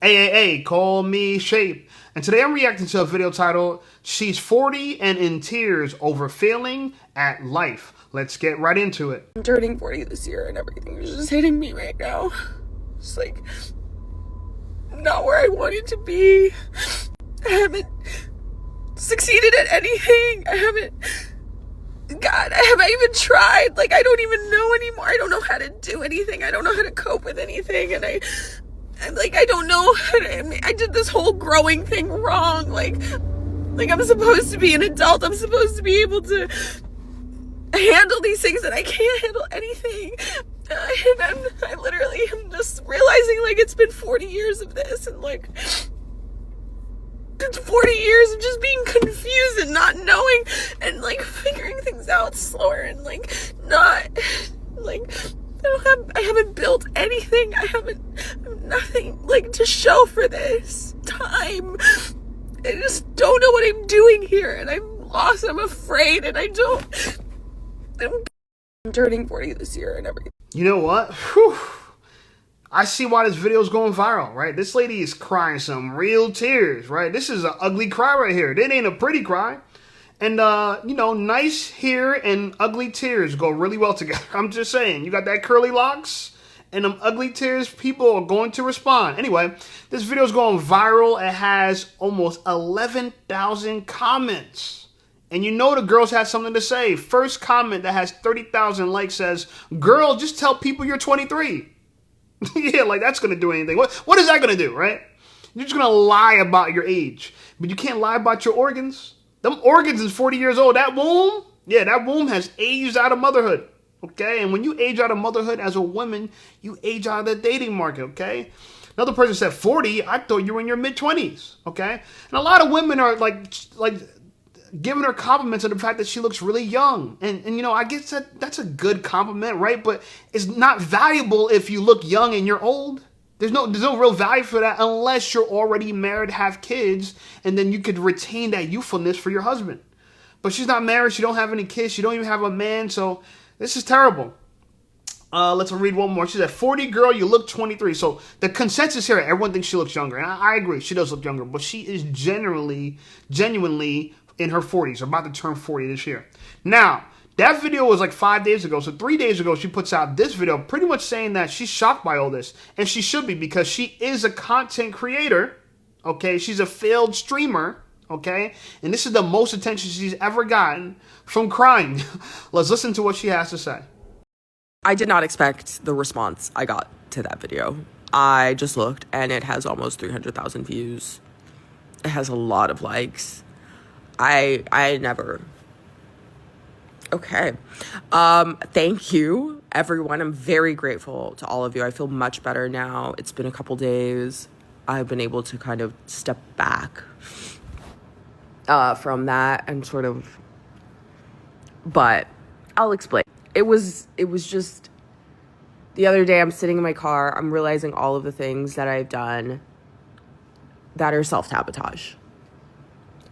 AAA, call me Shape. And today I'm reacting to a video titled, She's 40 and in Tears Over Failing at Life. Let's get right into it. I'm turning 40 this year and everything is just hitting me right now. It's like, not where I wanted to be. I haven't succeeded at anything. I haven't even tried. Like, I don't even know anymore. I don't know how to do anything. I don't know how to cope with anything. And I don't know how to, I did this whole growing thing wrong. Like I'm supposed to be an adult. I'm supposed to be able to handle these things, and I can't handle anything. And I literally am just realizing, like, it's been 40 years of this, and like, it's 40 years of just being confused and not knowing and like figuring things out slower and like not like I haven't built anything. I have nothing like to show for this time. I just don't know what I'm doing here, and I'm lost. I'm afraid, and I'm turning 40 this year and everything. You know what? Whew. I see why this video is going viral, right? This lady is crying some real tears, right? This is an ugly cry right here. It ain't a pretty cry. And, you know, nice hair and ugly tears go really well together. I'm just saying, you got that curly locks and them ugly tears, people are going to respond. Anyway, this video is going viral. It has almost 11,000 comments. And you know the girls have something to say. First comment that has 30,000 likes says, "Girl, just tell people you're 23. Yeah, like that's going to do anything. What is that going to do, right? You're just going to lie about your age. But you can't lie about your organs. Them organs is 40 years old. That womb, yeah, that womb has aged out of motherhood, okay? And when you age out of motherhood as a woman, you age out of the dating market, okay? Another person said 40. I thought you were in your mid-20s, okay? And a lot of women are like giving her compliments on the fact that she looks really young. And you know, I guess that's a good compliment, right? But it's not valuable if you look young and you're old. There's no real value for that unless you're already married, have kids, and then you could retain that youthfulness for your husband. But she's not married. She don't have any kids. She don't even have a man. So this is terrible. Let's read one more. She said, 40, girl, you look 23. So the consensus here, everyone thinks she looks younger. And I agree. She does look younger. But she is genuinely in her 40s, about to turn 40 this year. Now, that video was like 5 days ago. So 3 days ago, she puts out this video pretty much saying that she's shocked by all this. And she should be, because she is a content creator, okay? She's a failed streamer, okay? And this is the most attention she's ever gotten from crying. Let's listen to what she has to say. I did not expect the response I got to that video. I just looked, and it has almost 300,000 views. It has a lot of likes. I never... Okay. Thank you, everyone. I'm very grateful to all of you. I feel much better now. It's been a couple days. I've been able to kind of step back from that and sort of... But I'll explain. It was just... The other day, I'm sitting in my car. I'm realizing all of the things that I've done that are self-sabotage.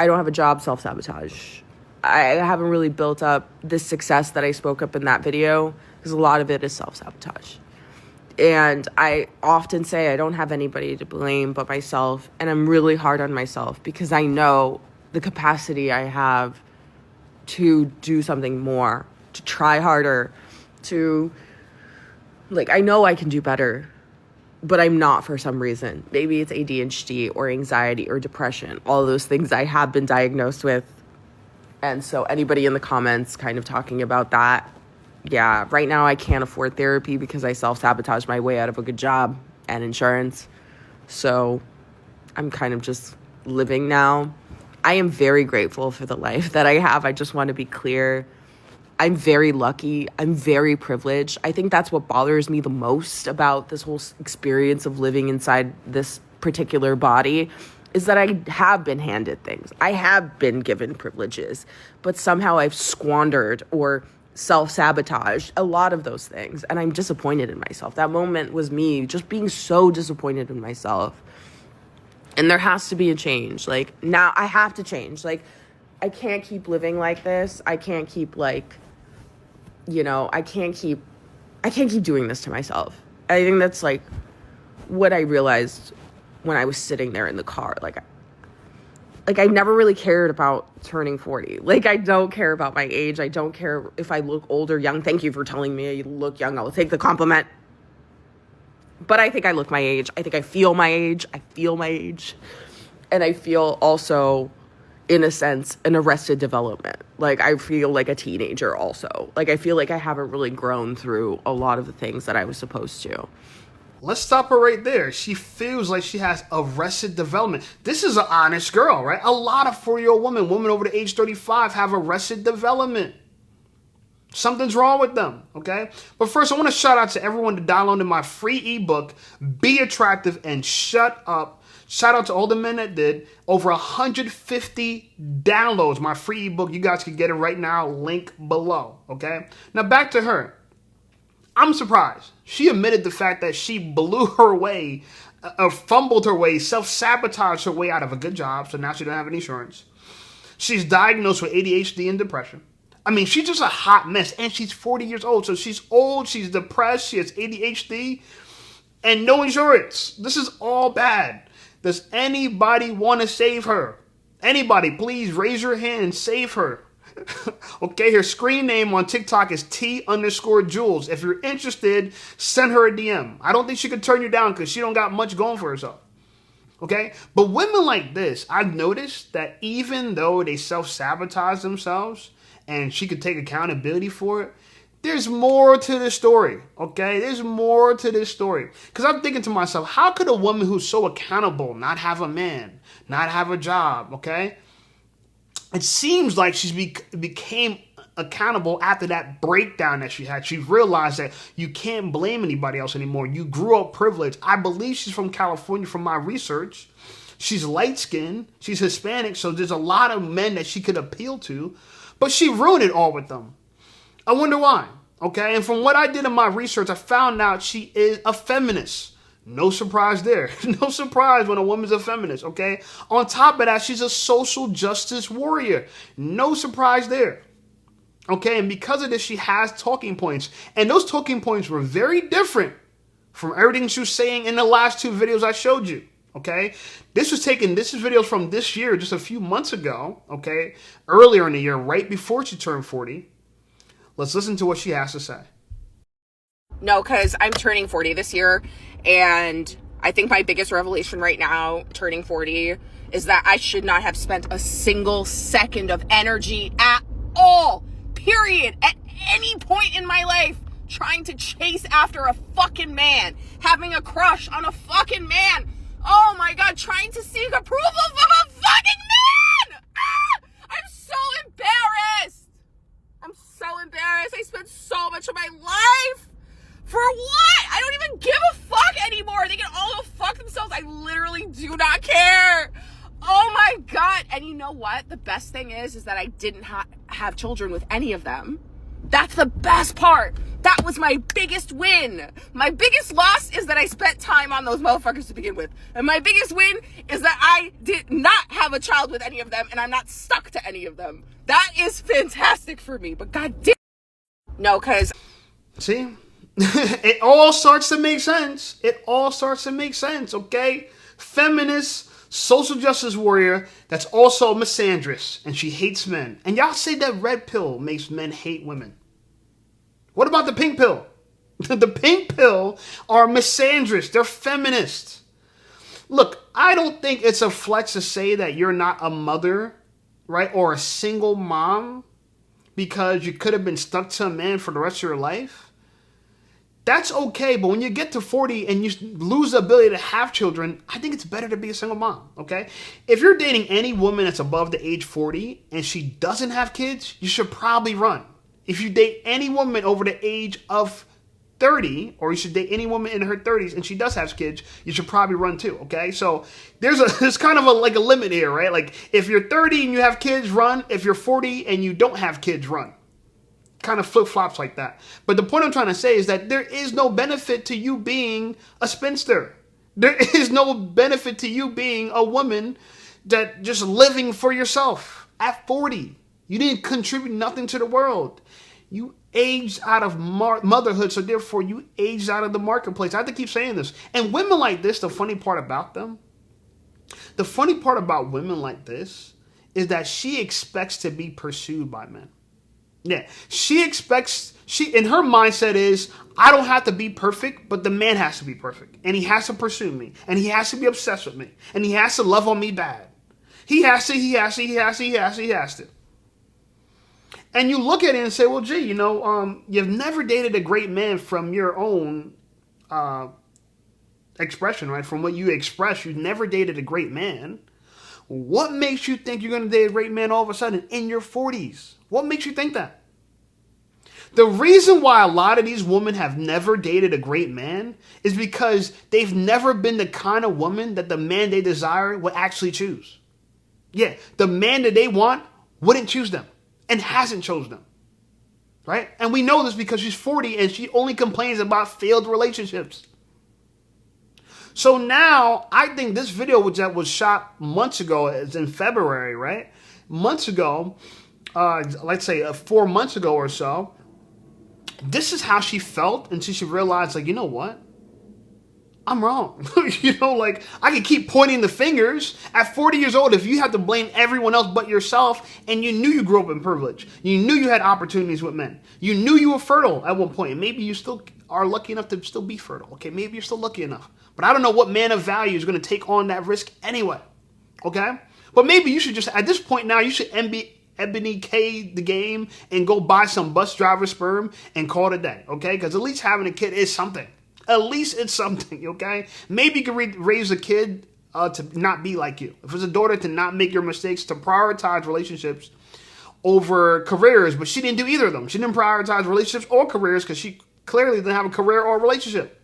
I don't have a job, self-sabotage. I haven't really built up this success that I spoke up in that video, because a lot of it is self-sabotage. And I often say I don't have anybody to blame but myself, and I'm really hard on myself because I know the capacity I have to do something more, to try harder, to, like, I know I can do better, but I'm not for some reason. Maybe it's ADHD or anxiety or depression, all of those things I have been diagnosed with. And so anybody in the comments kind of talking about that, yeah, right now I can't afford therapy because I self-sabotage my way out of a good job and insurance. So I'm kind of just living now. I am very grateful for the life that I have. I just want to be clear. I'm very lucky. I'm very privileged. I think that's what bothers me the most about this whole experience of living inside this particular body, is that I have been handed things. I have been given privileges, but somehow I've squandered or self-sabotaged a lot of those things, and I'm disappointed in myself. That moment was me just being so disappointed in myself. And there has to be a change. Like, now I have to change. Like, I can't keep living like this. I can't keep, like, you know, I can't keep doing this to myself. I think that's, like, what I realized when I was sitting there in the car. Like I never really cared about turning 40. Like, I don't care about my age. I don't care if I look old or young. Thank you for telling me you look young. I will take the compliment. But I think I look my age. I think I feel my age. I feel my age. And I feel also, in a sense, an arrested development. Like, I feel like a teenager also. Like, I feel like I haven't really grown through a lot of the things that I was supposed to. Let's stop her right there. She feels like she has arrested development. This is an honest girl, right? A lot of 40-year-old women over the age 35 have arrested development. Something's wrong with them, okay? But first, I want to shout out to everyone to download my free ebook, Be Attractive and Shut Up. Shout out to all the men that did. Over 150 downloads, my free ebook. You guys can get it right now, link below, okay? Now back to her. I'm surprised. She admitted the fact that she blew her way, fumbled her way, self-sabotaged her way out of a good job, so now she don't have any insurance. She's diagnosed with ADHD and depression. I mean, she's just a hot mess, and she's 40 years old, so she's old, she's depressed, she has ADHD, and no insurance. This is all bad. Does anybody want to save her? Anybody, please raise your hand and save her. Okay, her screen name on TikTok is T_Jules. If you're interested, send her a DM. I don't think she could turn you down because she don't got much going for herself. Okay, but women like this, I've noticed that even though they self-sabotage themselves and she could take accountability for it, there's more to this story, okay? There's more to this story. Because I'm thinking to myself, how could a woman who's so accountable not have a man, not have a job, okay? It seems like she's became accountable after that breakdown that she had. She realized that you can't blame anybody else anymore. You grew up privileged. I believe she's from California from my research. She's light-skinned. She's Hispanic, so there's a lot of men that she could appeal to. But she ruined it all with them. I wonder why, okay? And from what I did in my research, I found out she is a feminist. No surprise there. No surprise when a woman's a feminist, okay? On top of that, she's a social justice warrior. No surprise there. Okay, and because of this, she has talking points. And those talking points were very different from everything she was saying in the last two videos I showed you, okay? This is videos from this year, just a few months ago, okay? Earlier in the year, right before she turned 40. Let's listen to what she has to say. No, because I'm turning 40 this year, and I think my biggest revelation right now, turning 40, is that I should not have spent a single second of energy at all, period, at any point in my life, trying to chase after a fucking man, having a crush on a fucking man. Oh my God, trying to seek approval from a fucking man! Ah! I'm so embarrassed. I'm so embarrassed. I spent so much of my life. For what? I don't even give a fuck anymore. They can all go fuck themselves. I literally do not care. Oh my God. And you know what? The best thing is that I didn't have children with any of them. That's the best part. That was my biggest win. My biggest loss is that I spent time on those motherfuckers to begin with. And my biggest win is that I did not have a child with any of them and I'm not stuck to any of them. That is fantastic for me. But God damn. No, because. See? It all starts to make sense. It all starts to make sense, okay? Feminist, social justice warrior that's also a misandrist, and she hates men. And y'all say that red pill makes men hate women. What about the pink pill? The pink pill are misandrists. They're feminists. Look, I don't think it's a flex to say that you're not a mother, right, or a single mom because you could have been stuck to a man for the rest of your life. That's okay, but when you get to 40 and you lose the ability to have children, I think it's better to be a single mom, okay? If you're dating any woman that's above the age 40 and she doesn't have kids, you should probably run. If you date any woman over the age of 30, or you should date any woman in her 30s and she does have kids, you should probably run too, okay? So there's kind of a limit here, right? Like if you're 30 and you have kids, run. If you're 40 and you don't have kids, run. Kind of flip-flops like that. But the point I'm trying to say is that there is no benefit to you being a spinster. There is no benefit to you being a woman that just living for yourself at 40. You didn't contribute nothing to the world. You aged out of motherhood, so therefore you aged out of the marketplace. I have to keep saying this. And women like this, the funny part about them, The funny part about women like this is that she expects to be pursued by men. Yeah, she in her mindset is, I don't have to be perfect, but the man has to be perfect. And he has to pursue me. And he has to be obsessed with me. And he has to love on me bad. He has to. And you look at it and say, well, gee, you've never dated a great man from your own expression, right? From what you express, you've never dated a great man. What makes you think you're going to date a great man all of a sudden in your 40s? What makes you think that? The reason why a lot of these women have never dated a great man is because they've never been the kind of woman that the man they desire would actually choose. Yeah, the man that they want wouldn't choose them and hasn't chosen them. Right? And we know this because she's 40 and she only complains about failed relationships. So now, I think this video, which that was shot months ago, is in February, right? Months ago, let's say 4 months ago or so, this is how she felt until she realized, like, you know what? I'm wrong. I can keep pointing the fingers. At 40 years old, if you have to blame everyone else but yourself, and you knew you grew up in privilege, you knew you had opportunities with men, you knew you were fertile at one point, and maybe you still are lucky enough to still be fertile. Okay, maybe you're still lucky enough. But I don't know what man of value is going to take on that risk anyway. Okay? But maybe you should just, at this point now, you should Ebony K the game and go buy some bus driver sperm and call it a day. Okay? Because at least having a kid is something. At least it's something, okay? Maybe you can raise a kid to not be like you. If it's a daughter, to not make your mistakes, to prioritize relationships over careers. But she didn't do either of them. She didn't prioritize relationships or careers because she clearly didn't have a career or a relationship.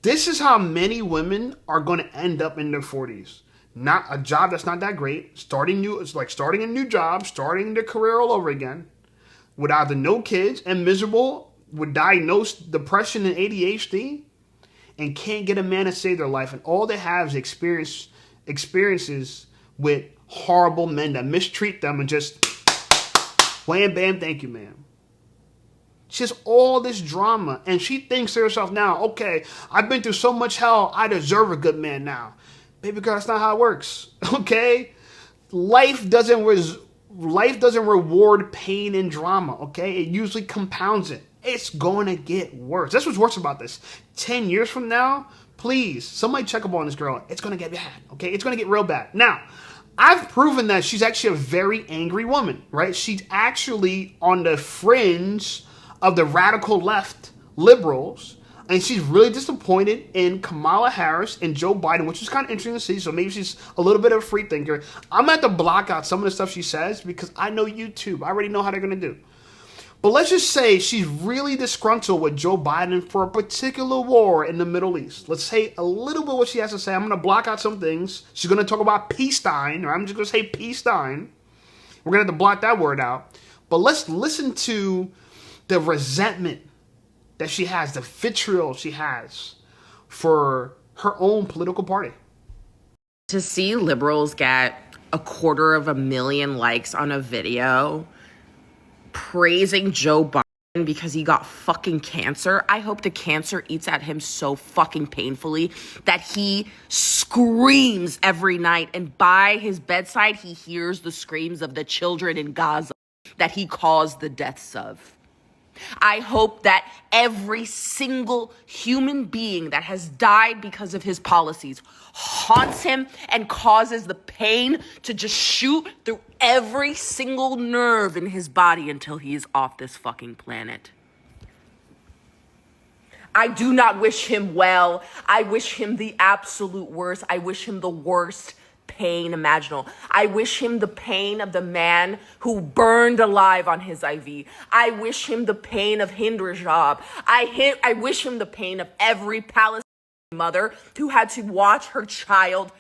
This is how many women are going to end up in their 40s. Not a job that's not that great. It's like starting a new job, starting their career all over again, with either no kids and miserable, with diagnosed depression and ADHD, and can't get a man to save their life. And all they have is experiences with horrible men that mistreat them and just wham, bam, thank you, ma'am. She has all this drama, and she thinks to herself now, okay, I've been through so much hell, I deserve a good man now. Baby girl, that's not how it works, okay? Life doesn't reward pain and drama, okay? It usually compounds it. It's going to get worse. That's what's worse about this. 10 years from now, please, somebody check up on this girl. It's going to get bad, okay? It's going to get real bad. Now, I've proven that she's actually a very angry woman, right? She's actually on the fringe of the radical left liberals, and she's really disappointed in Kamala Harris and Joe Biden, which is kind of interesting to see. So maybe she's a little bit of a free thinker. I'm going to have to block out some of the stuff she says because I know YouTube. I already know how they're going to do. But let's just say she's really disgruntled with Joe Biden for a particular war in the Middle East. Let's say a little bit what she has to say. I'm going to block out some things. She's going to talk about Peace-Stein, or I'm just going to say Peace-Stein. We're going to have to block that word out. But let's listen to the resentment that she has, the vitriol she has for her own political party. To see liberals get 250,000 likes on a video praising Joe Biden because he got fucking cancer, I hope the cancer eats at him so fucking painfully that he screams every night, and by his bedside he hears the screams of the children in Gaza that he caused the deaths of. I hope that every single human being that has died because of his policies haunts him and causes the pain to just shoot through every single nerve in his body until he is off this fucking planet. I do not wish him well. I wish him the absolute worst. I wish him the worst pain imaginable. I wish him the pain of the man who burned alive on his IV. I wish him the pain of Hind Rajab. I wish him the pain of every Palestinian mother who had to watch her child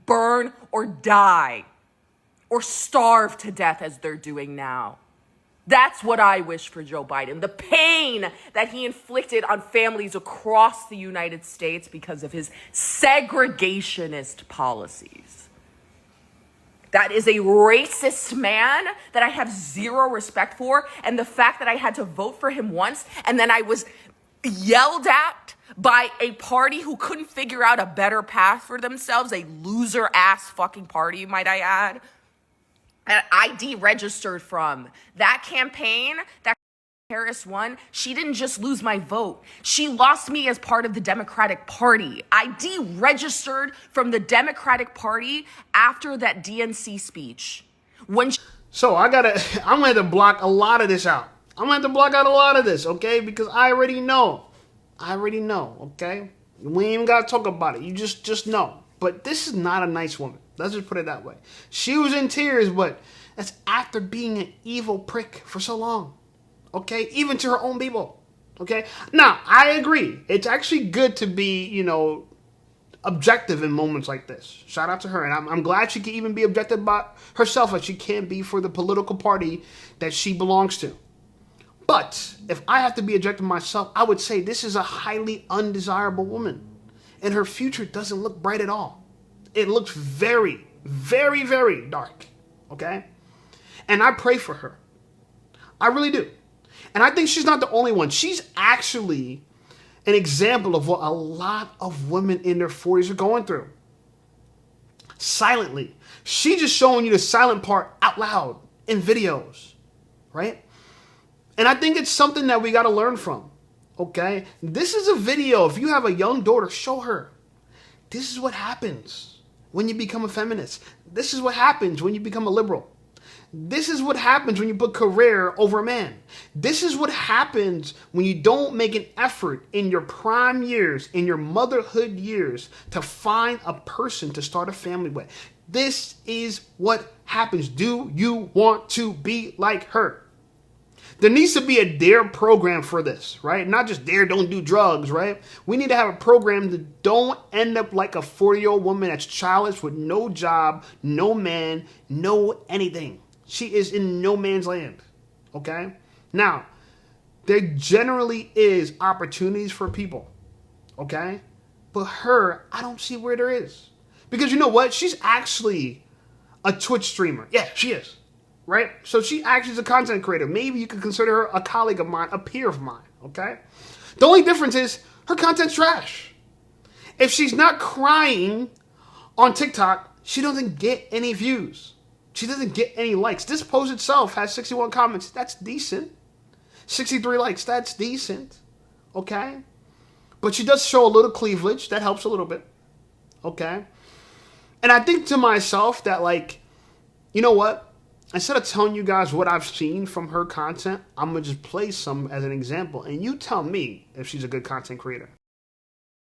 burn or die or starve to death as they're doing now. That's what I wish for Joe Biden. The pain that he inflicted on families across the United States because of his segregationist policies. That is a racist man that I have zero respect for. And the fact that I had to vote for him once and then I was yelled at by a party who couldn't figure out a better path for themselves, a loser ass fucking party, might I add, and I deregistered from. That campaign, that Harris won, she didn't just lose my vote. She lost me as part of the Democratic Party. I deregistered from the Democratic Party after that DNC speech. So I'm gonna have to block a lot of this out. I'm gonna have to block out a lot of this, okay? Because I already know, okay? We ain't even gotta talk about it. You just know. But this is not a nice woman. Let's just put it that way. She was in tears, but that's after being an evil prick for so long. Okay? Even to her own people. Okay? Now, I agree. It's actually good to be, objective in moments like this. Shout out to her. And I'm glad she can even be objective about herself as she can be for the political party that she belongs to. But if I have to be objective myself, I would say this is a highly undesirable woman. And her future doesn't look bright at all. It looks very, very, very dark. Okay? And I pray for her. I really do. And I think she's not the only one. She's actually an example of what a lot of women in their 40s are going through. Silently. She's just showing you the silent part out loud in videos. Right? And I think it's something that we got to learn from. Okay? This is a video. If you have a young daughter, show her. This is what happens when you become a feminist. This is what happens when you become a liberal. This is what happens when you put career over a man. This is what happens when you don't make an effort in your prime years, in your motherhood years, to find a person to start a family with. This is what happens. Do you want to be like her? There needs to be a DARE program for this, right? Not just DARE, don't do drugs, right? We need to have a program that don't end up like a 40-year-old woman that's childless with no job, no man, no anything. She is in no man's land, okay? Now, there generally is opportunities for people, okay? But her, I don't see where there is. Because you know what? She's actually a Twitch streamer. Yeah, she is, right? So she actually is a content creator. Maybe you could consider her a colleague of mine, a peer of mine, okay? The only difference is her content's trash. If she's not crying on TikTok, she doesn't get any views. She doesn't get any likes. This post itself has 61 comments. That's decent. 63 likes. That's decent. Okay? But she does show a little cleavage. That helps a little bit. Okay? And I think to myself that, like, you know what? Instead of telling you guys what I've seen from her content, I'm going to just play some as an example. And you tell me if she's a good content creator.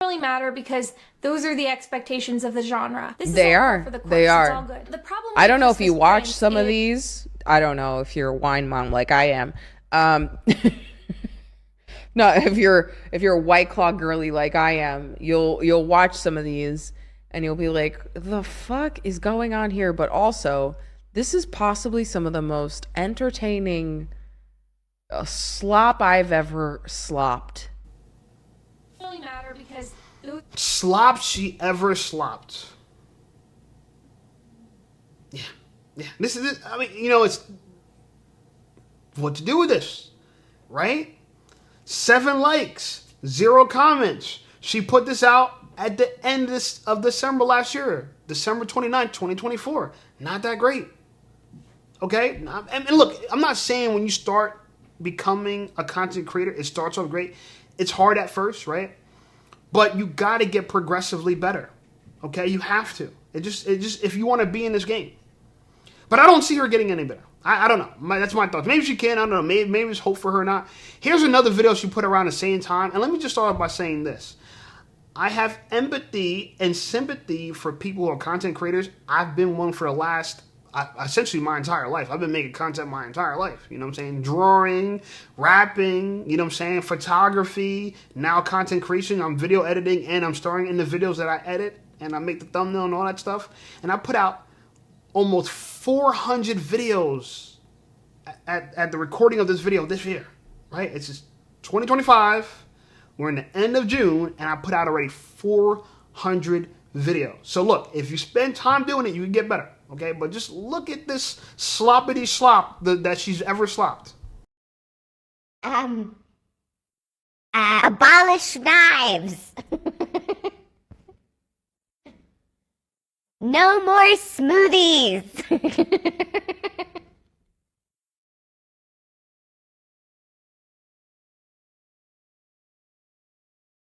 Really matter because those are the expectations of the genre. This they is all are. for the course. They are. It's all good. The problem I don't know if you Christmas watch prints some of is- these. I don't know if you're a wine mom like I am. No, if you're a White Claw girly like I am, you'll watch some of these and you'll be like, the fuck is going on here? But also, this is possibly some of the most entertaining slop I've ever slopped. really matter because Slop she ever slopped. Yeah. This is it. I mean, it's what to do with this, right? 7 likes, 0 comments. She put this out at the end of December last year, December 29th, 2024. Not that great. Okay? And look, I'm not saying when you start becoming a content creator, it starts off great. It's hard at first, right? But you got to get progressively better. Okay? You have to. It just if you want to be in this game. But I don't see her getting any better. I don't know. That's my thoughts. Maybe she can. I don't know. Maybe there's hope for her or not. Here's another video she put around the same time. And let me just start off by saying this. I have empathy and sympathy for people who are content creators. I've been one for the last, essentially my entire life. I've been making content my entire life. You know what I'm saying? Drawing, rapping, you know what I'm saying? Photography, now content creation. I'm video editing and I'm starring in the videos that I edit. And I make the thumbnail and all that stuff. And I put out almost 400 videos at the recording of this video this year, right? It's just 2025. We're in the end of June, and I put out already 400 videos. So look, if you spend time doing it, you can get better, okay? But just look at this sloppity slop that she's ever slopped. Abolish knives. No more smoothies.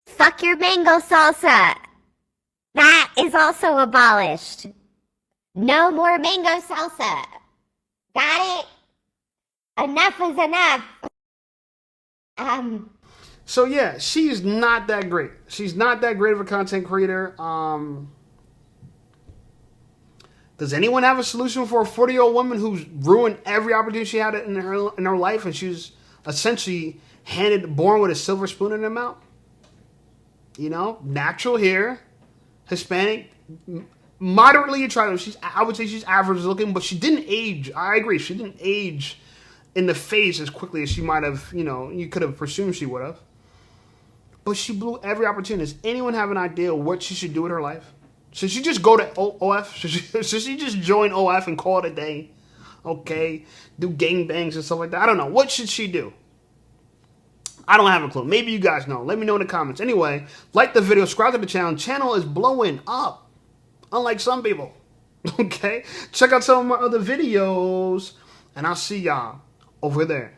Fuck your mango salsa. That is also abolished. No more mango salsa. Got it? Enough is enough. So yeah, she's not that great. She's not that great of a content creator. Does anyone have a solution for a 40-year-old woman who's ruined every opportunity she had in her life, and she's essentially born with a silver spoon in her mouth? You know, natural hair, Hispanic, moderately attractive. I would say she's average looking, but she didn't age. I agree, she didn't age in the face as quickly as she might have. You know, you could have presumed she would have. But she blew every opportunity. Does anyone have an idea what she should do with her life? Should she just go to OF? Should she just join OF and call it a day? Okay, do gangbangs and stuff like that. I don't know. What should she do? I don't have a clue. Maybe you guys know. Let me know in the comments. Anyway, like the video, subscribe to the channel. Channel is blowing up, unlike some people. Okay? Check out some of my other videos, and I'll see y'all over there.